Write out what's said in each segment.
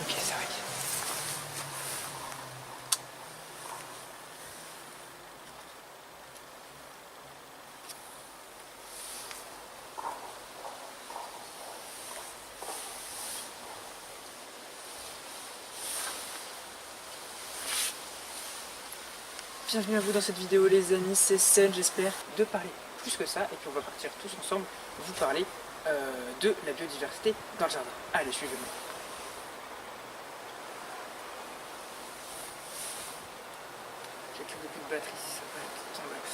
Ok, c'est vrai. Bienvenue à vous dans cette vidéo les amis, c'est Sen, j'espère de parler plus que ça et puis on va partir tous ensemble vous parler de la biodiversité dans le jardin. Allez, suivez-moi. J'ai plus beaucoup de batterie, ça va être sans max.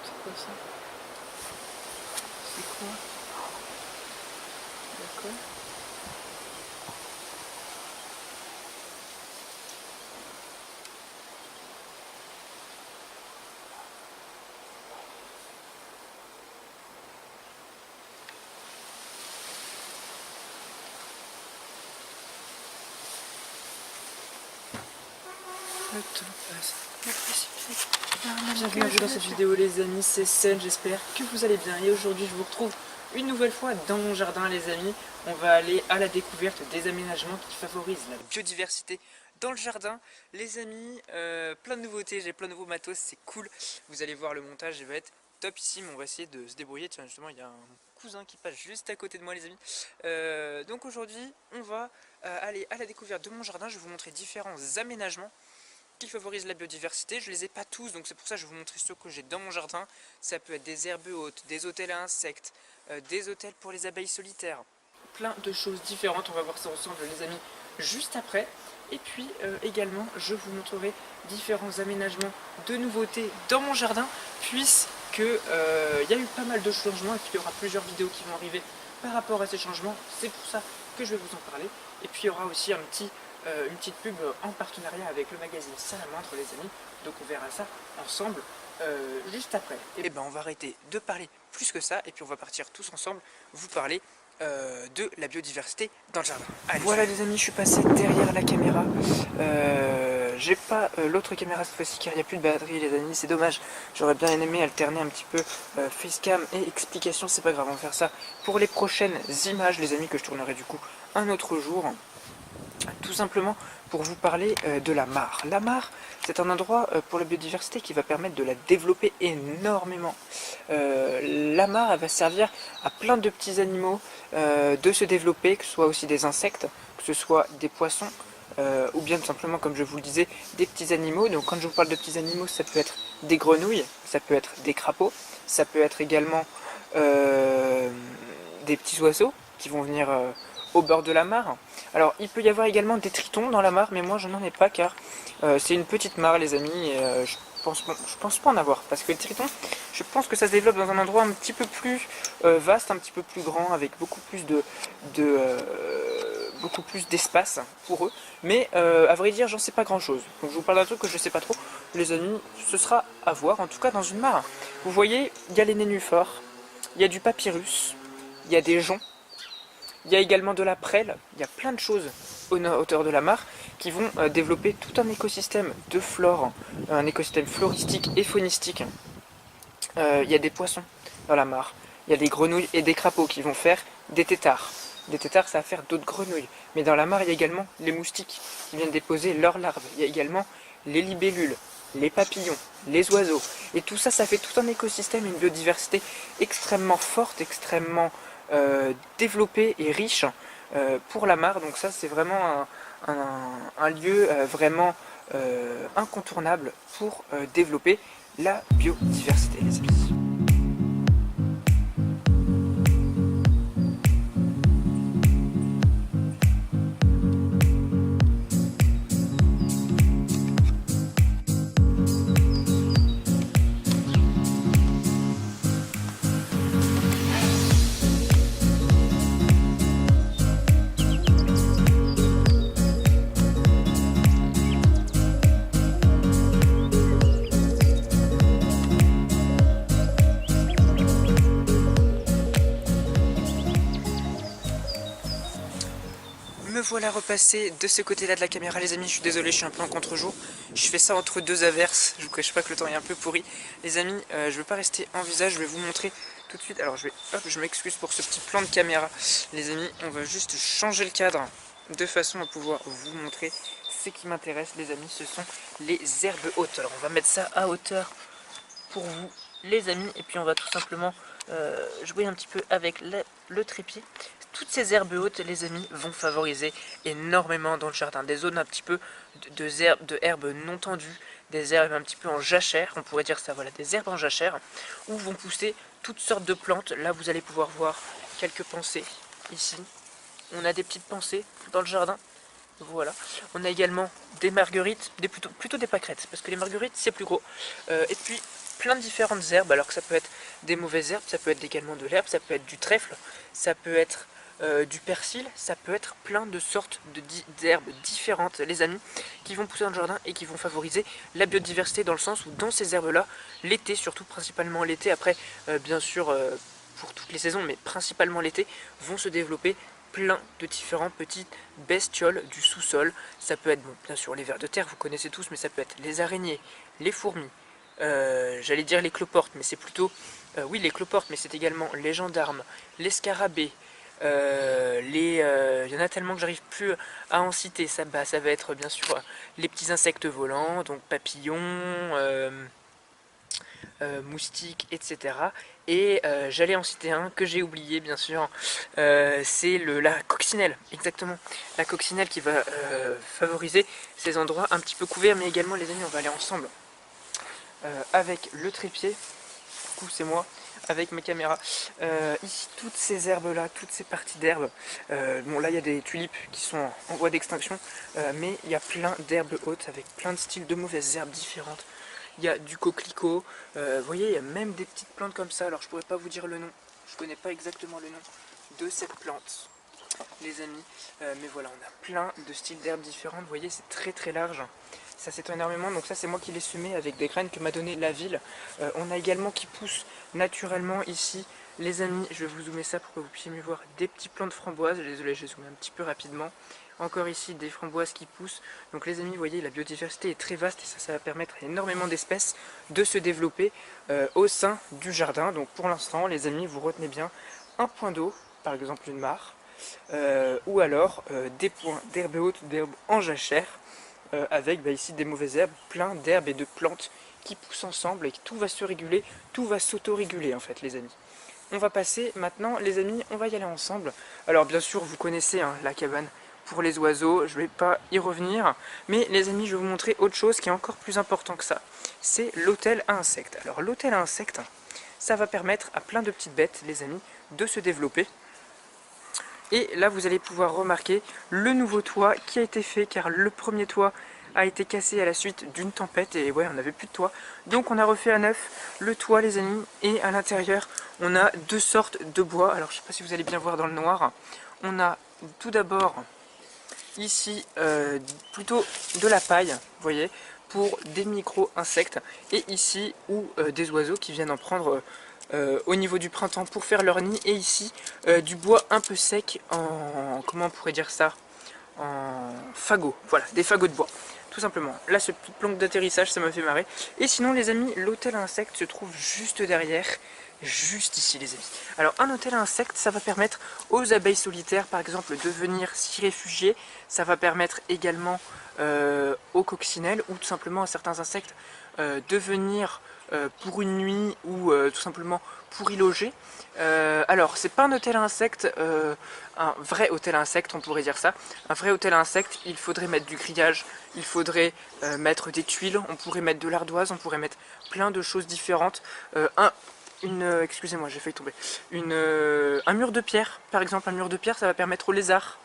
C'est quoi ça? C'est quoi? D'accord. Le temps passe, le précipice. Bienvenue à vous dans cette vidéo les amis, c'est Sen, j'espère que vous allez bien. Et aujourd'hui je vous retrouve une nouvelle fois dans mon jardin les amis. On va aller à la découverte des aménagements qui favorisent la biodiversité dans le jardin. Les amis, plein de nouveautés, j'ai plein de nouveaux matos, c'est cool. Vous allez voir le montage, il va être topissime, on va essayer de se débrouiller. Tiens justement il y a un cousin qui passe juste à côté de moi les amis. Donc aujourd'hui on va aller à la découverte de mon jardin. Je vais vous montrer différents aménagements qui favorisent la biodiversité. Je les ai pas tous, donc c'est pour ça que je vais vous montrer ceux que j'ai dans mon jardin. Ça peut être des herbes hautes, des hôtels à insectes, des hôtels pour les abeilles solitaires. Plein de choses différentes, on va voir ça ensemble les amis juste après. Et puis également je vous montrerai différents aménagements de nouveautés dans mon jardin, puisque y a eu pas mal de changements et puis il y aura plusieurs vidéos qui vont arriver par rapport à ces changements. C'est pour ça que je vais vous en parler. Et puis il y aura aussi une petite pub en partenariat avec le magazine Salamandre les amis, donc on verra ça ensemble juste après. Et ben on va arrêter de parler plus que ça et puis on va partir tous ensemble vous parler de la biodiversité dans le jardin. Allez, voilà les amis, je suis passé derrière la caméra. J'ai pas l'autre caméra cette fois-ci car il n'y a plus de batterie les amis, c'est dommage. J'aurais bien aimé alterner un petit peu facecam et explication, c'est pas grave, on va faire ça pour les prochaines images les amis que je tournerai du coup un autre jour. Tout simplement pour vous parler de la mare. La mare, c'est un endroit pour la biodiversité qui va permettre de la développer énormément. La mare, elle va servir à plein de petits animaux de se développer, que ce soit aussi des insectes, que ce soit des poissons, ou bien tout simplement, comme je vous le disais, des petits animaux. Donc quand je vous parle de petits animaux, ça peut être des grenouilles, ça peut être des crapauds, ça peut être également des petits oiseaux qui vont venir au bord de la mare. Alors il peut y avoir également des tritons dans la mare, mais moi je n'en ai pas car c'est une petite mare les amis, et je pense pas en avoir, parce que les tritons, je pense que ça se développe dans un endroit un petit peu plus vaste, un petit peu plus grand, avec beaucoup plus d'espace pour eux, mais à vrai dire j'en sais pas grand chose, donc je vous parle d'un truc que je sais pas trop les amis, ce sera à voir. En tout cas dans une mare, vous voyez, il y a les nénuphars, il y a du papyrus, il y a des joncs, il y a également de la prêle, il y a plein de choses aux hauteur de la mare qui vont développer tout un écosystème de flore, un écosystème floristique et faunistique. Il y a des poissons dans la mare, il y a des grenouilles et des crapauds qui vont faire des têtards. Des têtards, ça va faire d'autres grenouilles. Mais dans la mare, il y a également les moustiques qui viennent déposer leurs larves. Il y a également les libellules, les papillons, les oiseaux. Et tout ça, ça fait tout un écosystème, une biodiversité extrêmement forte, extrêmement développé et riche pour la mare. Donc ça c'est vraiment un lieu vraiment incontournable pour développer la biodiversité les amis. Me voilà repassé de ce côté-là de la caméra, les amis. Je suis désolé, je suis un peu en contre-jour. Je fais ça entre deux averses. Je vous cache pas que le temps est un peu pourri. Les amis, je ne vais pas rester en visage. Je vais vous montrer tout de suite. Alors, je m'excuse pour ce petit plan de caméra. Les amis, on va juste changer le cadre de façon à pouvoir vous montrer ce qui m'intéresse, les amis. Ce sont les herbes hautes. Alors, on va mettre ça à hauteur pour vous, les amis. Et puis, on va tout simplement jouer un petit peu avec le trépied. Toutes ces herbes hautes, les amis, vont favoriser énormément dans le jardin. Des zones un petit peu de herbes non tendues, des herbes un petit peu en jachère, on pourrait dire ça, voilà, des herbes en jachère, où vont pousser toutes sortes de plantes. Là, vous allez pouvoir voir quelques pensées, ici. On a des petites pensées dans le jardin. Voilà. On a également des marguerites, plutôt des pâquerettes, parce que les marguerites, c'est plus gros. Et puis, plein de différentes herbes, alors que ça peut être des mauvaises herbes, ça peut être également de l'herbe, ça peut être du trèfle, ça peut être du persil, ça peut être plein de sortes d'herbes différentes, les amis, qui vont pousser dans le jardin et qui vont favoriser la biodiversité, dans le sens où dans ces herbes-là, l'été, surtout principalement l'été, après bien sûr pour toutes les saisons, mais principalement l'été, vont se développer plein de différents petites bestioles du sous-sol. Ça peut être, bon, bien sûr, les vers de terre, vous connaissez tous, mais ça peut être les araignées, les fourmis, j'allais dire les cloportes, mais c'est plutôt... oui, les cloportes, mais c'est également les gendarmes, les scarabées, il y en a tellement que j'arrive plus à en citer. Ça va être bien sûr les petits insectes volants, donc papillons, moustiques, etc. Et j'allais en citer un que j'ai oublié, bien sûr, c'est la coccinelle, exactement. La coccinelle qui va favoriser ces endroits un petit peu couverts, mais également, les amis, on va aller ensemble avec le trépied. Du coup, c'est moi avec mes caméras. Ici, toutes ces herbes là, toutes ces parties d'herbes, bon là il y a des tulipes qui sont en voie d'extinction, mais il y a plein d'herbes hautes avec plein de styles de mauvaises herbes différentes. Il y a du coquelicot, vous voyez, il y a même des petites plantes comme ça. Alors je pourrais pas vous dire le nom, je connais pas exactement le nom de cette plante, les amis, mais voilà, on a plein de styles d'herbes différentes. Vous voyez, c'est très très large. Ça s'étend énormément, donc ça c'est moi qui l'ai semé avec des graines que m'a donné la ville. On a également qui pousse naturellement ici, les amis, je vais vous zoomer ça pour que vous puissiez mieux voir, des petits plants de framboises. Désolé, je vais zoomer un petit peu rapidement. Encore ici des framboises qui poussent. Donc les amis, vous voyez, la biodiversité est très vaste et ça va permettre à énormément d'espèces de se développer au sein du jardin. Donc pour l'instant, les amis, vous retenez bien un point d'eau, par exemple une mare, ou alors des points d'herbes hautes, d'herbes en jachère, avec ici des mauvaises herbes, plein d'herbes et de plantes qui poussent ensemble et que tout va se réguler, tout va s'auto-réguler en fait, les amis. On va passer maintenant, les amis, on va y aller ensemble. Alors bien sûr, vous connaissez la cabane pour les oiseaux, je ne vais pas y revenir, mais les amis, je vais vous montrer autre chose qui est encore plus important que ça. C'est l'hôtel à insectes. Alors l'hôtel à insectes, ça va permettre à plein de petites bêtes, les amis, de se développer. Et là, vous allez pouvoir remarquer le nouveau toit qui a été fait, car le premier toit a été cassé à la suite d'une tempête, et ouais, on n'avait plus de toit. Donc on a refait à neuf le toit, les amis, et à l'intérieur, on a deux sortes de bois. Alors je ne sais pas si vous allez bien voir dans le noir. On a tout d'abord ici plutôt de la paille, vous voyez, pour des micro-insectes, et ici où des oiseaux qui viennent en prendre au niveau du printemps pour faire leur nid, et ici du bois un peu sec en, comment on pourrait dire ça, en fagots, voilà, des fagots de bois, tout simplement. Là, ce petit planque d'atterrissage, ça me fait marrer. Et sinon, les amis, l'hôtel à insectes se trouve juste derrière, juste ici, les amis. Alors, un hôtel à insectes, ça va permettre aux abeilles solitaires, par exemple, de venir s'y réfugier. Ça va permettre également aux coccinelles ou tout simplement à certains insectes de venir pour une nuit ou tout simplement pour y loger. Alors, c'est pas un hôtel à insectes, un vrai hôtel à insectes, on pourrait dire ça. Un vrai hôtel à insectes, il faudrait mettre du grillage, il faudrait mettre des tuiles, on pourrait mettre de l'ardoise, on pourrait mettre plein de choses différentes. Excusez-moi, j'ai failli tomber. Un mur de pierre, par exemple, un mur de pierre, ça va permettre aux lézards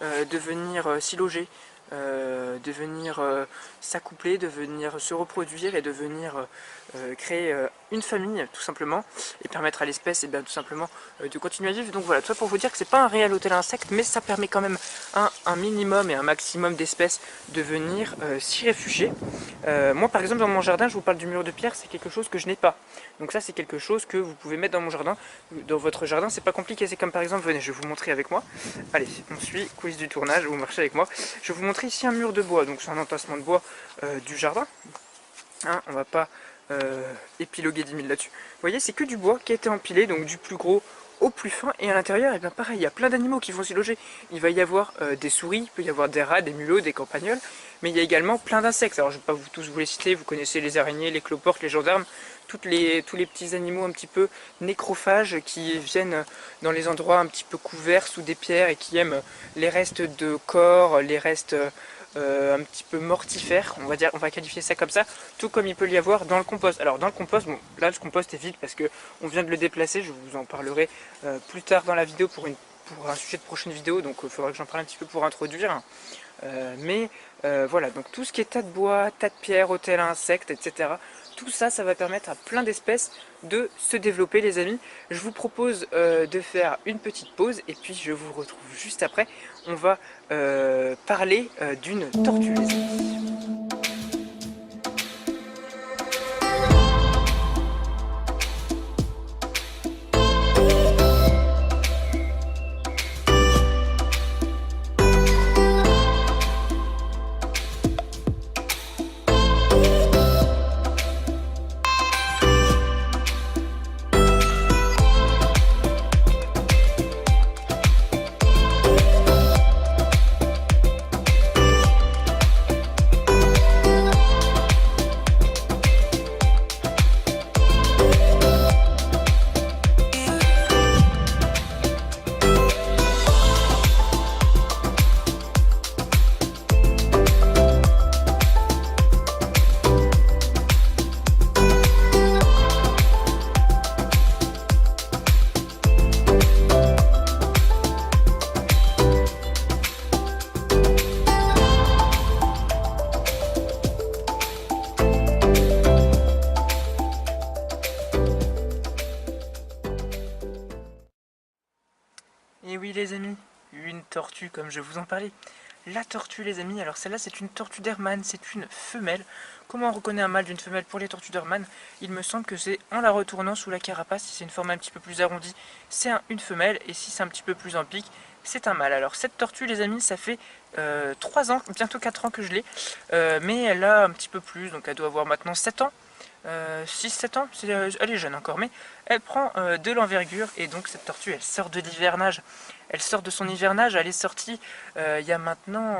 de venir s'y loger, de venir s'accoupler, de venir se reproduire et de venir créer une famille tout simplement et permettre à l'espèce tout simplement de continuer à vivre. Donc voilà, tout ça pour vous dire que c'est pas un réel hôtel à insectes, mais ça permet quand même un minimum et un maximum d'espèces de venir s'y réfugier. Moi par exemple dans mon jardin, je vous parle du mur de pierre, c'est quelque chose que je n'ai pas. Donc ça c'est quelque chose que vous pouvez mettre dans mon jardin. Dans votre jardin c'est pas compliqué, c'est comme par exemple, venez je vais vous montrer avec moi. Allez, on suit, quiz du tournage, vous marchez avec moi. Je vais vous montrer ici un mur de bois, donc c'est un entassement de bois du jardin. Hein, on va pas épiloguer 10 000 là-dessus. Vous voyez, c'est que du bois qui a été empilé, donc du plus gros au plus fin, et à l'intérieur, et bien pareil, il y a plein d'animaux qui vont s'y loger. Il va y avoir des souris, il peut y avoir des rats, des mulots, des campagnols, mais il y a également plein d'insectes. Alors je ne vais pas tous vous les citer, vous connaissez les araignées, les cloportes, les gendarmes, tous les petits animaux un petit peu nécrophages qui viennent dans les endroits un petit peu couverts sous des pierres et qui aiment les restes de corps, les restes un petit peu mortifère, on va qualifier ça comme ça, tout comme il peut y avoir dans le compost. Alors dans le compost, bon là le compost est vide parce que on vient de le déplacer, je vous en parlerai plus tard dans la vidéo pour un sujet de prochaine vidéo, donc il faudra que j'en parle un petit peu pour introduire. Voilà, donc tout ce qui est tas de bois, tas de pierres, hôtels à insectes, etc. Tout ça, ça va permettre à plein d'espèces de se développer les amis. Je vous propose de faire une petite pause et puis je vous retrouve juste après. On va parler d'une tortue les amis. Et oui les amis, une tortue comme je vous en parlais. La tortue les amis, alors celle-là c'est une tortue d'Hermann, c'est une femelle. Comment on reconnaît un mâle d'une femelle pour les tortues d'Hermann? Il me semble que c'est en la retournant sous la carapace, si c'est une forme un petit peu plus arrondie, c'est une femelle, et si c'est un petit peu plus en pic, c'est un mâle. Alors cette tortue les amis, ça fait 3 ans, bientôt 4 ans que je l'ai, mais elle a un petit peu plus, donc elle doit avoir maintenant 7 ans. 6-7 ans, elle est jeune encore, mais elle prend de l'envergure et donc cette tortue elle sort de l'hivernage. Elle sort de son hivernage, elle est sortie il y a maintenant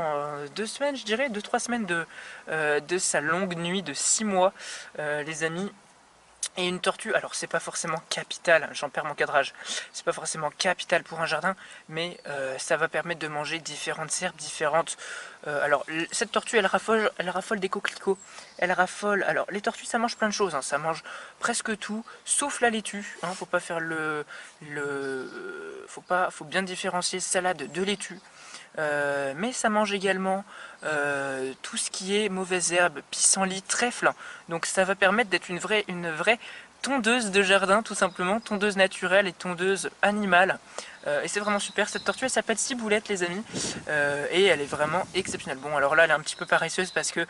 2 semaines, je dirais, 2-3 semaines de sa longue nuit de 6 mois, les amis. Et une tortue, alors c'est pas forcément capital, j'en perds mon cadrage, c'est pas forcément capital pour un jardin, mais ça va permettre de manger différentes herbes, différentes... alors cette tortue elle raffole des coquelicots, elle raffole... Alors les tortues ça mange plein de choses, hein, ça mange presque tout, sauf la laitue, hein, faut pas faire faut bien différencier salade de laitue. Mais ça mange également tout ce qui est mauvaises herbes, pissenlit, trèfle. Donc ça va permettre d'être une vraie tondeuse de jardin tout simplement, tondeuse naturelle et tondeuse animale. Et c'est vraiment super. Cette tortue elle s'appelle Ciboulette les amis, et elle est vraiment exceptionnelle. Bon alors là elle est un petit peu paresseuse parce que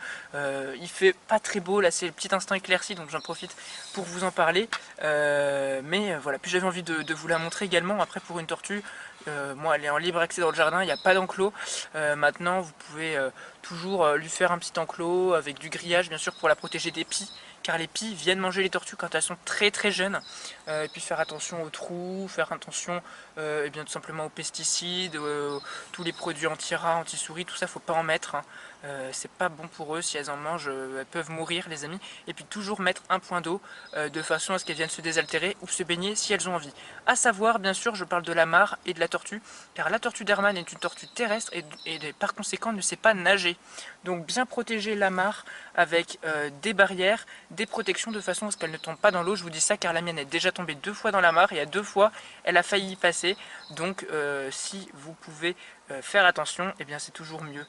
il fait pas très beau, là c'est le petit instant éclairci donc j'en profite pour vous en parler. Mais voilà, puis j'avais envie de vous la montrer également. Après pour une tortue, moi elle est en libre accès dans le jardin, il n'y a pas d'enclos. Maintenant vous pouvez toujours lui faire un petit enclos avec du grillage bien sûr pour la protéger des pies, car les pies viennent manger les tortues quand elles sont très jeunes. Et puis faire attention aux trous, faire attention et bien tout simplement aux pesticides, tous les produits anti-rats, anti-souris, tout ça faut pas en mettre, hein. C'est pas bon pour eux, si elles en mangent elles peuvent mourir les amis. Et puis toujours mettre un point d'eau de façon à ce qu'elles viennent se désaltérer ou se baigner si elles ont envie. A savoir bien sûr je parle de la mare et de la tortue, car la tortue d'Hermann est une tortue terrestre et par conséquent ne sait pas nager. Donc bien protéger la mare avec des barrières des protections de façon à ce qu'elle ne tombe pas dans l'eau. Je vous dis ça car la mienne est déjà tombée 2 fois dans la mare et à 2 fois elle a failli y passer. Donc si vous pouvez faire attention, eh bien c'est toujours mieux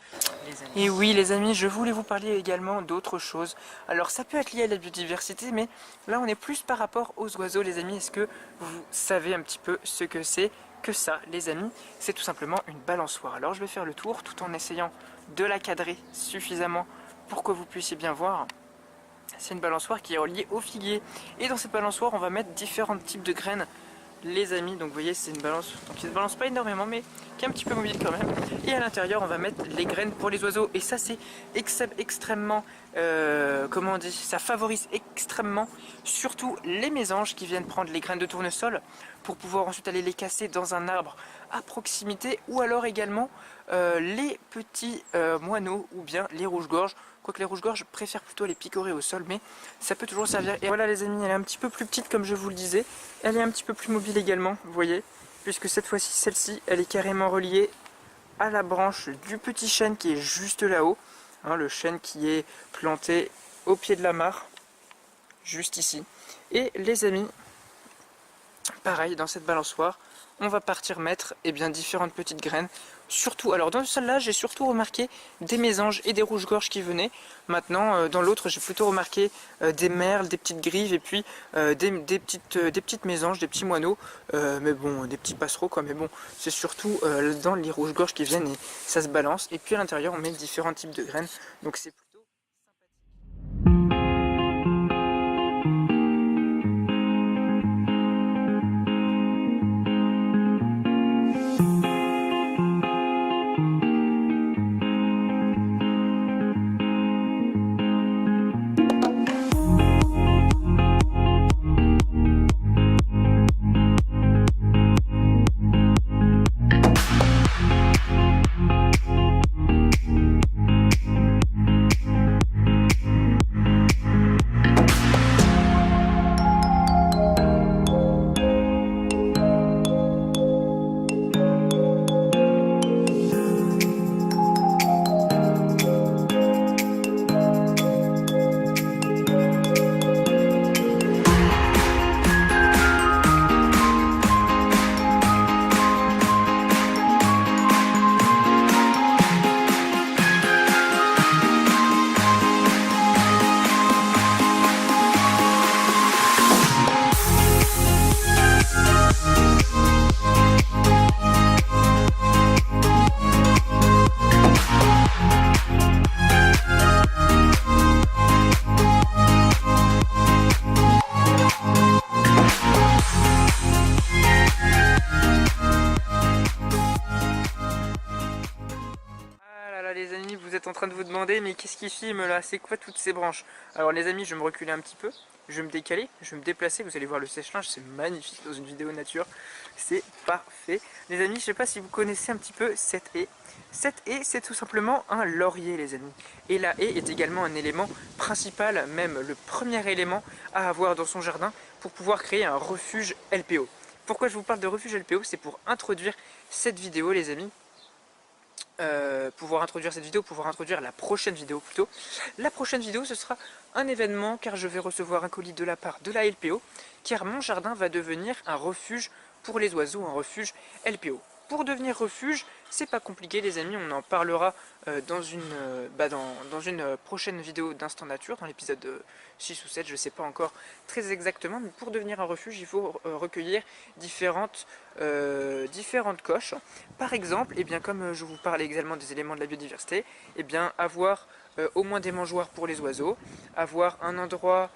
les amis. Et oui les amis, je voulais vous parler également d'autre chose. Alors ça peut être lié à la biodiversité, mais là on est plus par rapport aux oiseaux les amis. Est-ce que vous savez un petit peu ce que c'est que ça les amis? C'est tout simplement une balançoire. Alors je vais faire le tour tout en essayant de la cadrer suffisamment pour que vous puissiez bien voir. C'est une balançoire qui est reliée au figuier. Et dans cette balançoire, on va mettre différents types de graines, les amis. Donc vous voyez, c'est une balance qui ne se balance pas énormément, mais qui est un petit peu mobile quand même. Et à l'intérieur, on va mettre les graines pour les oiseaux. Et ça, c'est extrêmement, comment on dit, ça favorise extrêmement, surtout les mésanges qui viennent prendre les graines de tournesol pour pouvoir ensuite aller les casser dans un arbre à proximité. Ou alors également les petits moineaux ou bien les rouges-gorges. Quoique les rouges-gorges, je préfère plutôt les picorer au sol, mais ça peut toujours servir. Et voilà les amis, elle est un petit peu plus petite comme je vous le disais. Elle est un petit peu plus mobile également, vous voyez. Puisque cette fois-ci, celle-ci, elle est carrément reliée à la branche du petit chêne qui est juste là-haut. Hein, le chêne qui est planté au pied de la mare, juste ici. Et les amis, pareil, dans cette balançoire, on va partir mettre différentes petites graines. Surtout, alors dans celle-là, j'ai surtout remarqué des mésanges et des rouges-gorges qui venaient. Maintenant, dans l'autre, j'ai plutôt remarqué des merles, des petites grives et puis des petites mésanges, des petits moineaux. Mais bon, des petits passereaux quoi. Mais bon, c'est surtout dans les rouges-gorges qui viennent et ça se balance. Et puis à l'intérieur, on met différents types de graines. Donc c'est plutôt les amis, vous êtes en train de vous demander mais qu'est-ce qui filme là? C'est quoi toutes ces branches? Alors les amis, je vais me reculer un petit peu, je vais me décaler, je vais me déplacer, vous allez voir le sèche-linge, c'est magnifique dans une vidéo nature, c'est parfait. Les amis, je sais pas si vous connaissez un petit peu cette haie. Cette haie, c'est tout simplement un laurier les amis. Et la haie est également un élément principal, même le premier élément à avoir dans son jardin pour pouvoir créer un refuge LPO. Pourquoi je vous parle de refuge LPO? C'est pour introduire cette vidéo les amis. Pouvoir introduire la prochaine vidéo plutôt. La prochaine vidéo ce sera un événement car je vais recevoir un colis de la part de la LPO car mon jardin va devenir un refuge pour les oiseaux, un refuge LPO. Pour devenir refuge, c'est pas compliqué les amis, on en parlera dans une prochaine vidéo d'Instant Nature, dans l'épisode 6 ou 7, je sais pas encore très exactement, mais pour devenir un refuge, il faut recueillir différentes coches. Par exemple, et bien, comme je vous parlais également des éléments de la biodiversité, et bien, avoir au moins des mangeoires pour les oiseaux, avoir un endroit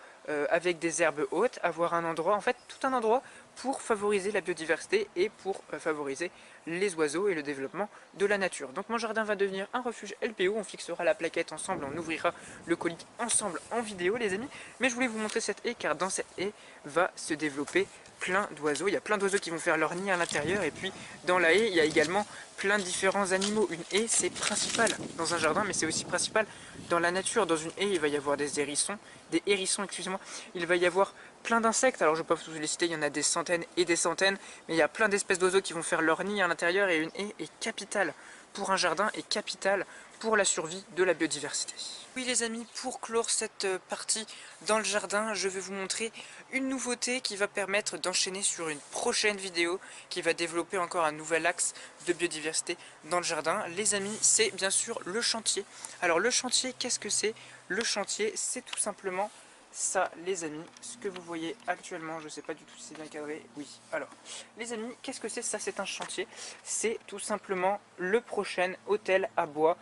avec des herbes hautes, avoir un endroit, en fait tout un endroit pour favoriser la biodiversité et pour favoriser les oiseaux et le développement de la nature. Donc mon jardin va devenir un refuge LPO, on fixera la plaquette ensemble, on ouvrira le colis ensemble en vidéo les amis. Mais je voulais vous montrer cette haie car dans cette haie va se développer plein d'oiseaux. Il y a plein d'oiseaux qui vont faire leur nid à l'intérieur et puis dans la haie il y a également plein de différents animaux. Une haie c'est principal dans un jardin mais c'est aussi principal dans la nature. Dans une haie il va y avoir des hérissons, excusez-moi, il va y avoir plein d'insectes, alors je ne vais pas tous les citer, il y en a des centaines et des centaines, mais il y a plein d'espèces d'oiseaux qui vont faire leur nid à l'intérieur et une haie est capitale pour un jardin, est capitale pour la survie de la biodiversité. Oui les amis, pour clore cette partie dans le jardin, je vais vous montrer une nouveauté qui va permettre d'enchaîner sur une prochaine vidéo qui va développer encore un nouvel axe de biodiversité dans le jardin. Les amis, c'est bien sûr le chantier. Alors le chantier, qu'est-ce que c'est? Le chantier, c'est tout simplement ça les amis, ce que vous voyez actuellement, je sais pas du tout si c'est bien cadré, oui. Alors les amis, qu'est-ce que c'est ça? C'est un chantier, c'est tout simplement le prochain hôtel à bois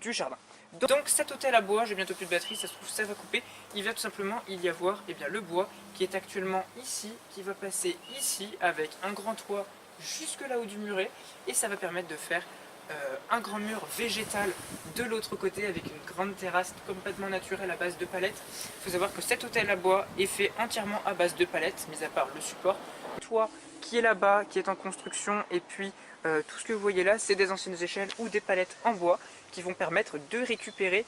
du jardin. Donc cet hôtel à bois, j'ai bientôt plus de batterie, ça se trouve ça va couper, il va tout simplement y avoir le bois qui est actuellement ici, qui va passer ici avec un grand toit jusque là-haut du muret, et ça va permettre de faire un grand mur végétal de l'autre côté avec une grande terrasse complètement naturelle à base de palettes. Il faut savoir que cet hôtel à bois est fait entièrement à base de palettes, mis à part le support. Le toit qui est là-bas, qui est en construction, et puis tout ce que vous voyez là, c'est des anciennes échelles ou des palettes en bois qui vont permettre de récupérer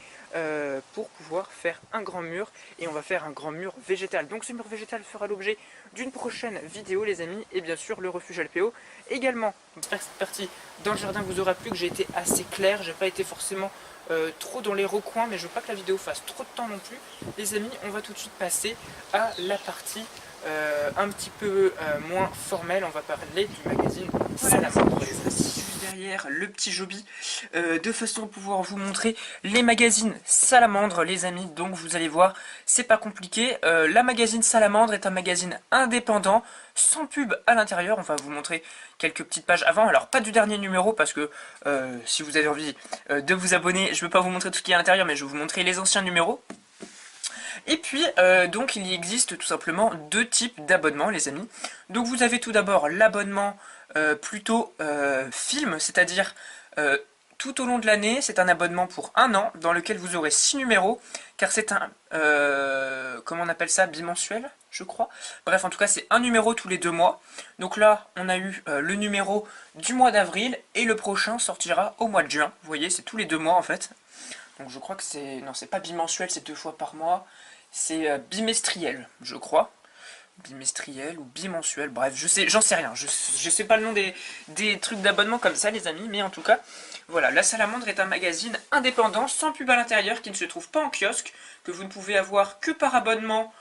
pour pouvoir faire un grand mur, et on va faire un grand mur végétal. Donc ce mur végétal fera l'objet d'une prochaine vidéo les amis, et bien sûr le refuge Alpéo également. J'espère que cette partie dans le jardin vous aura plu, que j'ai été assez clair, j'ai pas été forcément trop dans les recoins, mais je veux pas que la vidéo fasse trop de temps non plus. Les amis, on va tout de suite passer à la partie un petit peu moins formelle. On va parler du magazine Salamandre les amis. Derrière le petit Joby, de façon à pouvoir vous montrer les magazines Salamandre les amis. Donc vous allez voir, c'est pas compliqué. La magazine Salamandre est un magazine indépendant, sans pub à l'intérieur. On va vous montrer quelques petites pages avant. Alors pas du dernier numéro parce que si vous avez envie de vous abonner, je ne vais pas vous montrer tout ce qui est à l'intérieur, mais je vais vous montrer les anciens numéros. Et puis, donc il y existe tout simplement deux types d'abonnements les amis. Donc vous avez tout d'abord l'abonnement plutôt film, c'est-à-dire tout au long de l'année, c'est un abonnement pour un an, dans lequel vous aurez 6 numéros, car c'est un, comment on appelle ça, bimensuel, je crois. Bref, en tout cas, c'est un numéro tous les 2 mois. Donc là, on a eu le numéro du mois d'avril, et le prochain sortira au mois de juin. Vous voyez, c'est tous les 2 mois en fait. Donc je crois que c'est, non, c'est pas bimensuel, c'est 2 fois par mois. C'est bimestriel, je crois. Bimestriel ou bimensuel, bref, j'en sais rien. Je sais pas le nom des trucs d'abonnement comme ça, les amis, mais en tout cas, voilà. La Salamandre est un magazine indépendant, sans pub à l'intérieur, qui ne se trouve pas en kiosque, que vous ne pouvez avoir que par abonnement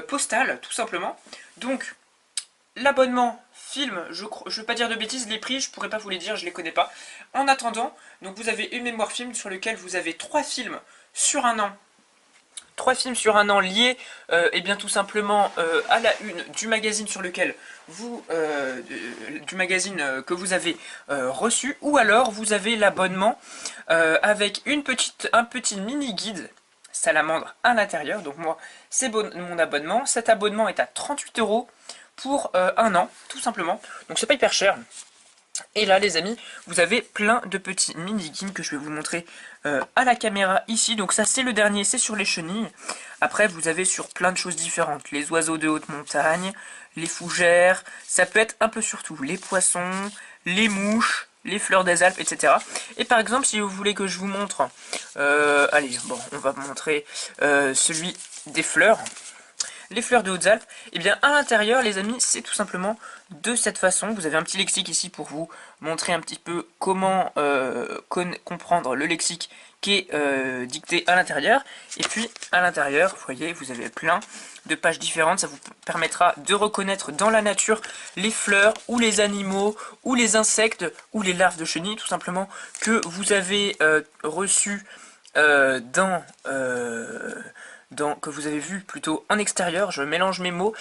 postal, tout simplement. Donc, l'abonnement film, je ne veux pas dire de bêtises, les prix, je pourrais pas vous les dire, je les connais pas. En attendant, donc vous avez une mémoire film sur lequel vous avez 3 films sur un an. 3 films sur un an liés et bien tout simplement à la une du magazine sur lequel vous du magazine que vous avez reçu, ou alors vous avez l'abonnement avec un petit mini guide Salamandre à l'intérieur. Donc moi c'est mon abonnement, cet abonnement est à 38 € pour un an tout simplement, donc c'est pas hyper cher. Et là les amis, vous avez plein de petits mini-guides que je vais vous montrer à la caméra ici. Donc ça c'est le dernier, c'est sur les chenilles. Après vous avez sur plein de choses différentes, les oiseaux de haute montagne, les fougères, ça peut être un peu sur tout, les poissons, les mouches, les fleurs des Alpes, etc. Et par exemple si vous voulez que je vous montre, allez bon on va vous montrer celui des fleurs. Les fleurs de Hautes-Alpes, et bien à l'intérieur les amis c'est tout simplement de cette façon. Vous avez un petit lexique ici pour vous montrer un petit peu comment comprendre le lexique qui est dicté à l'intérieur. Et puis à l'intérieur, vous voyez, vous avez plein de pages différentes. Ça vous permettra de reconnaître dans la nature les fleurs ou les animaux ou les insectes ou les larves de chenilles tout simplement que vous avez reçu que vous avez vu plutôt en extérieur, je mélange mes mots.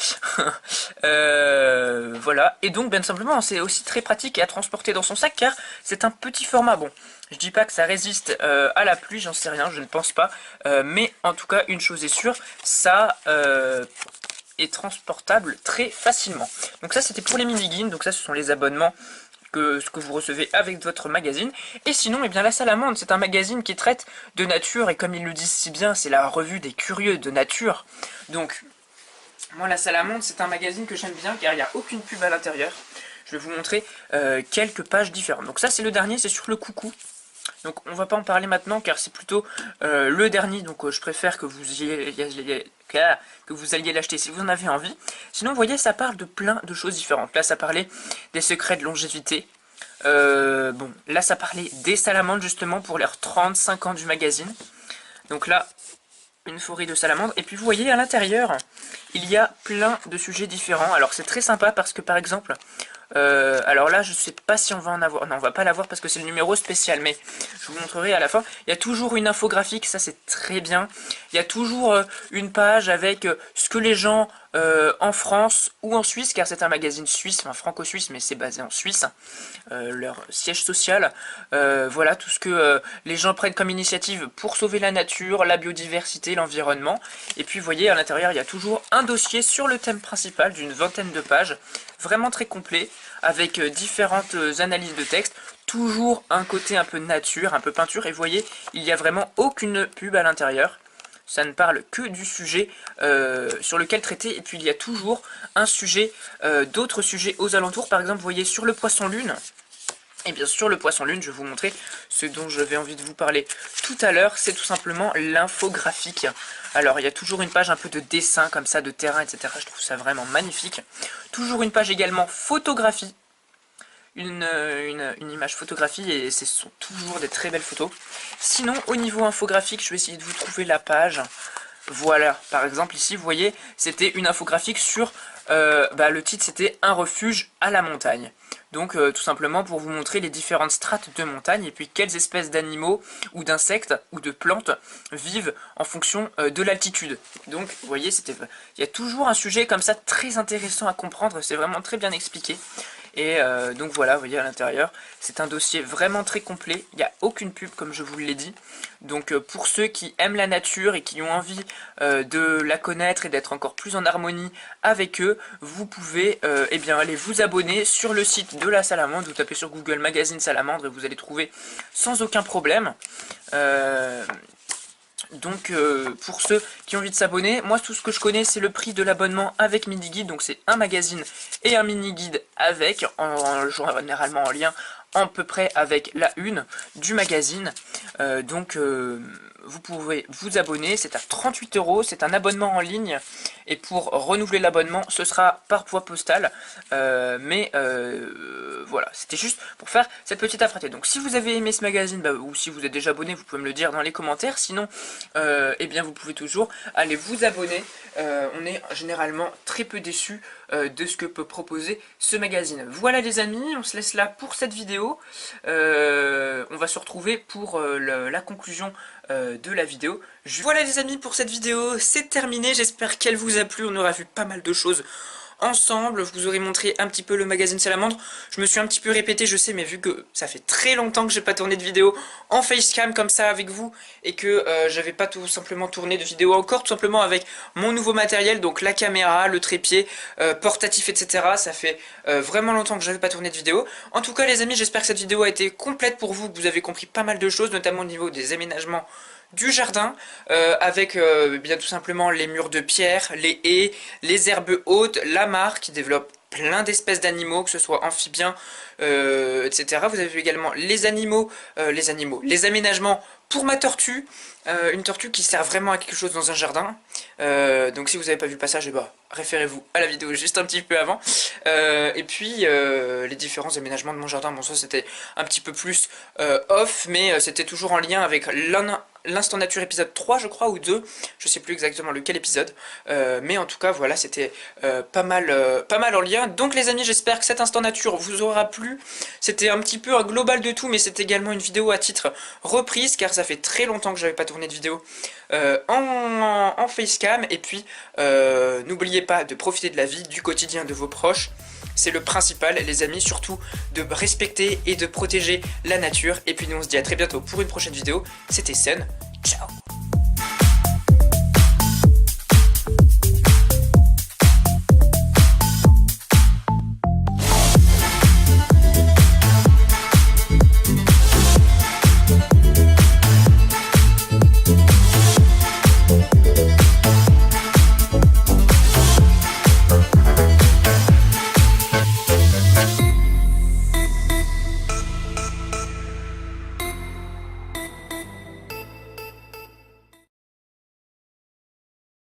Voilà, et donc bien simplement c'est aussi très pratique à transporter dans son sac car c'est un petit format. Bon, je dis pas que ça résiste à la pluie, j'en sais rien, je ne pense pas, mais en tout cas une chose est sûre, ça est transportable très facilement. Donc ça c'était pour les mini-guides, donc ça ce sont les abonnements ce que vous recevez avec votre magazine. Et sinon, eh bien, la Salamandre, c'est un magazine qui traite de nature, et comme ils le disent si bien, c'est la revue des curieux de nature. Donc, moi, la Salamandre, c'est un magazine que j'aime bien, car il n'y a aucune pub à l'intérieur. Je vais vous montrer quelques pages différentes. Donc ça, c'est le dernier, c'est sur le coucou. Donc on va pas en parler maintenant car c'est plutôt le dernier, donc je préfère que vous alliez l'acheter si vous en avez envie. Sinon vous voyez ça parle de plein de choses différentes. Là ça parlait des secrets de longévité, Bon, là ça parlait des salamandres justement pour leurs 35 ans du magazine. Donc là, une forêt de salamandres. Et puis vous voyez à l'intérieur, il y a plein de sujets différents. Alors c'est très sympa parce que par exemple, alors là je sais pas si on va en avoir, non on va pas l'avoir parce que c'est le numéro spécial, mais je vous montrerai à la fin. Il y a toujours une infographique, ça c'est très bien. Il y a toujours une page avec ce que les gens en France ou en Suisse, car c'est un magazine suisse, enfin franco-suisse, mais c'est basé en Suisse, leur siège social, voilà tout ce que les gens prennent comme initiative pour sauver la nature, la biodiversité, l'environnement. Et puis vous voyez à l'intérieur il y a toujours un dossier sur le thème principal d'une 20aine de pages, vraiment très complet, avec différentes analyses de texte, toujours un côté un peu nature, un peu peinture, et vous voyez il n'y a vraiment aucune pub à l'intérieur. Ça ne parle que du sujet sur lequel traiter, et puis il y a toujours un sujet, d'autres sujets aux alentours. Par exemple, vous voyez sur le poisson lune, et bien sûr le poisson lune, je vais vous montrer ce dont j'avais envie de vous parler tout à l'heure, c'est tout simplement l'infographique. Alors il y a toujours une page un peu de dessin comme ça, de terrain, etc. Je trouve ça vraiment magnifique. Toujours une page également photographie. Une image photographie, et ce sont toujours des très belles photos. Sinon au niveau infographique, je vais essayer de vous trouver la page. Voilà, par exemple ici vous voyez c'était une infographique sur le titre c'était un refuge à la montagne. Donc tout simplement pour vous montrer les différentes strates de montagne et puis quelles espèces d'animaux ou d'insectes ou de plantes vivent en fonction de l'altitude. Donc vous voyez il y a toujours un sujet comme ça très intéressant à comprendre, c'est vraiment très bien expliqué. Et donc voilà, vous voyez à l'intérieur, c'est un dossier vraiment très complet, il n'y a aucune pub comme je vous l'ai dit. Donc pour ceux qui aiment la nature et qui ont envie de la connaître et d'être encore plus en harmonie avec eux, vous pouvez aller vous abonner sur le site de la Salamandre. Vous tapez sur Google Magazine Salamandre et vous allez trouver sans aucun problème. Donc pour ceux qui ont envie de s'abonner, moi tout ce que je connais c'est le prix de l'abonnement avec mini guide, donc c'est un magazine et un mini guide avec, généralement en lien à peu près avec la une du magazine. Vous pouvez vous abonner, c'est à 38 €, c'est un abonnement en ligne, et pour renouveler l'abonnement ce sera par voie postale, voilà, c'était juste pour faire cette petite aparté. Donc si vous avez aimé ce magazine, ou si vous êtes déjà abonné, vous pouvez me le dire dans les commentaires, sinon vous pouvez toujours aller vous abonner. On est généralement très peu déçus de ce que peut proposer ce magazine. Voilà les amis, on se laisse là pour cette vidéo. On va se retrouver pour la conclusion de la vidéo. Voilà les amis, pour cette vidéo, c'est terminé. J'espère qu'elle vous a plu. On aura vu pas mal de choses ensemble. Je vous aurais montré un petit peu le magazine Salamandre. Je me suis un petit peu répété, je sais, mais vu que ça fait très longtemps que j'ai pas tourné de vidéo en facecam comme ça avec vous, et que j'avais pas tout simplement tourné de vidéo encore, tout simplement avec mon nouveau matériel, donc la caméra, le trépied, portatif, etc. Ça fait vraiment longtemps que j'avais pas tourné de vidéo. En tout cas les amis, j'espère que cette vidéo a été complète pour vous, que vous avez compris pas mal de choses, notamment au niveau des aménagements du jardin, avec bien tout simplement les murs de pierre, les haies, les herbes hautes, la mare qui développe plein d'espèces d'animaux, que ce soit amphibiens, etc. Vous avez vu également les les aménagements pour ma tortue, une tortue qui sert vraiment à quelque chose dans un jardin. Donc si vous n'avez pas vu le passage, référez-vous à la vidéo juste un petit peu avant. Et puis les différents aménagements de mon jardin, bon ça c'était un petit peu plus off, mais c'était toujours en lien avec l'Instant Nature épisode 3 je crois, ou 2, je sais plus exactement lequel épisode, mais en tout cas voilà, c'était pas mal en lien. Donc les amis, j'espère que cet Instant Nature vous aura plu. C'était un petit peu un global de tout, mais c'est également une vidéo à titre reprise, car ça fait très longtemps que j'avais pas tourné de vidéo en facecam. Et puis n'oubliez pas de profiter de la vie, du quotidien de vos proches. C'est le principal les amis, surtout de respecter et de protéger la nature. Et puis nous on se dit à très bientôt pour une prochaine vidéo. C'était Sun, ciao.